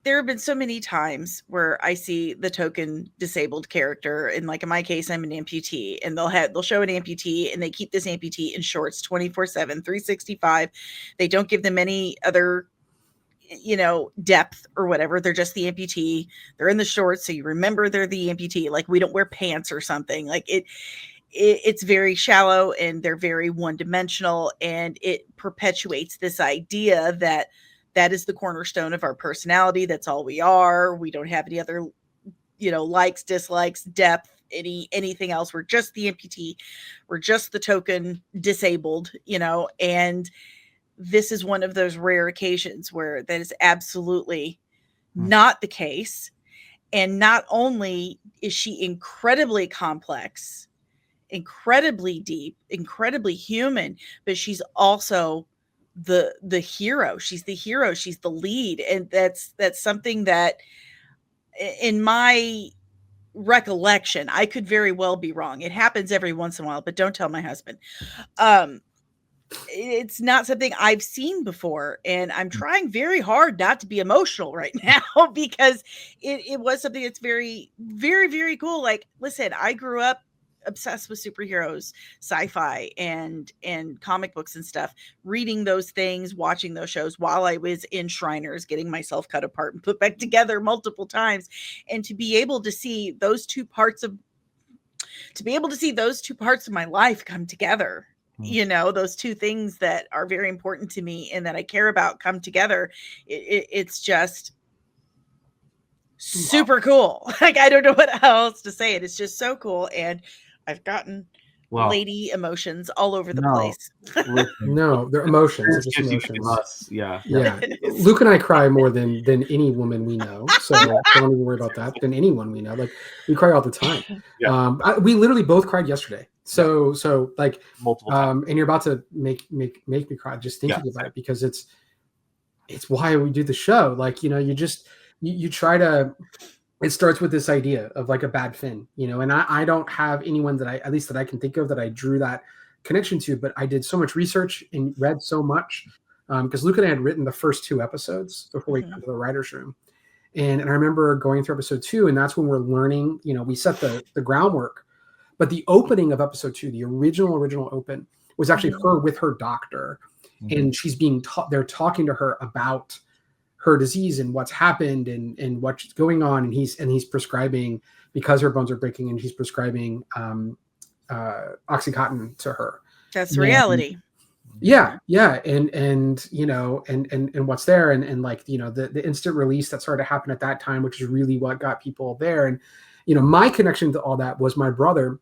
there have been so many times where I see the token disabled character, and like in my case, I'm an amputee, and they'll show an amputee, and they keep this amputee in shorts 24/7, 365. They don't give them any other, depth or whatever. They're just the amputee. They're in the shorts, so you remember they're the amputee. Like, we don't wear pants or something. Like, it's very shallow, and they're very one-dimensional, and it perpetuates this idea that is the cornerstone of our personality. That's all we are. We don't have any other, likes, dislikes, depth, anything else. We're just the amputee. We're just the token disabled, and this is one of those rare occasions where that is absolutely not the case. And not only is she incredibly complex, incredibly deep, incredibly human, but she's also the hero. She's the hero. She's the lead. And that's something that, in my recollection, I could very well be wrong. It happens every once in a while, but don't tell my husband. It's not something I've seen before, and I'm trying very hard not to be emotional right now, because it was something that's very, very, very cool. Like, listen, I grew up obsessed with superheroes, sci-fi, and comic books and stuff, reading those things, watching those shows while I was in Shriners, getting myself cut apart and put back together multiple times. And to be able to see those two parts of my life come together, those two things that are very important to me and that I care about come together, it's just super cool. Like, I don't know what else to say. It's just so cool. And I've gotten lady emotions all over the place. No, they're emotions. They're just emotions. Yeah. Luke and I cry more than any woman we know. So don't even worry about that. Than anyone we know. Like, we cry all the time. We literally both cried yesterday. So like, multiple times. And you're about to make me cry just thinking about it, because it's why we do the show. Like, you try to. It starts with this idea of like a bad Finn, and I don't have anyone that I can think of that I drew that connection to, but I did so much research and read so much, because Luke and I had written the first 2 episodes before we got to the writer's room. And I remember going through episode 2, and that's when we're learning, we set the groundwork, but the opening of episode 2, the original open, was actually her with her doctor, and she's being they're talking to her about her disease and what's happened and what's going on. And he's prescribing, because her bones are breaking, and he's prescribing Oxycontin to her. That's reality. Yeah. And what's there. And like, the instant release that started to happen at that time, which is really what got people there. And, my connection to all that was my brother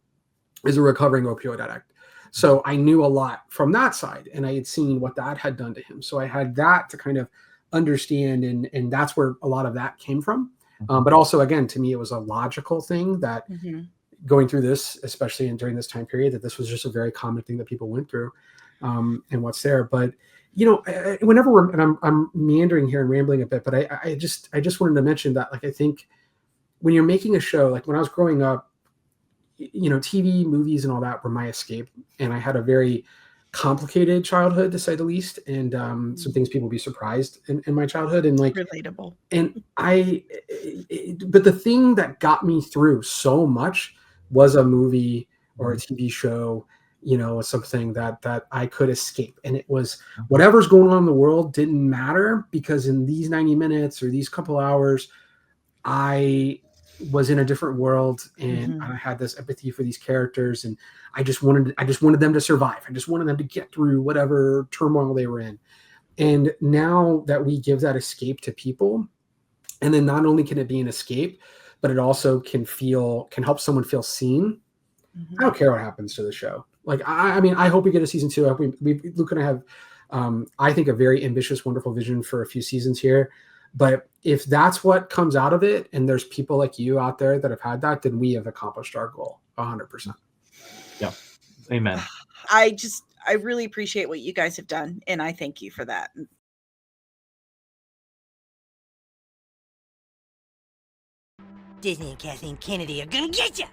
is a recovering opioid addict. So I knew a lot from that side, and I had seen what that had done to him. So I had that to kind of understand, and that's where a lot of that came from. But also, again, to me, it was a logical thing that going through this, especially during this time period, that this was just a very common thing that people went through, and what's there. But whenever I'm meandering here and rambling a bit, but I just wanted to mention that, like, I think when you're making a show, like when I was growing up, TV, movies, and all that were my escape, and I had a very complicated childhood, to say the least, and some things people be surprised in my childhood, and like relatable. And but the thing that got me through so much was a movie or a TV show, something that I could escape, and it was whatever's going on in the world didn't matter, because in these 90 minutes or these couple hours, I was in a different world, and I had this empathy for these characters, and I just wanted them to survive. I just wanted them to get through whatever turmoil they were in. And now that we give that escape to people, and then not only can it be an escape, but it also can help someone feel seen. I don't care what happens to the show. Like, I mean, I hope we get a season 2. I hope Luke and I have, I think, a very ambitious, wonderful vision for a few seasons here. But if that's what comes out of it, and there's people like you out there that have had that, then we have accomplished our goal 100%. Yeah. Amen. I really appreciate what you guys have done, and I thank you for that. Disney and Kathleen Kennedy are gonna get you!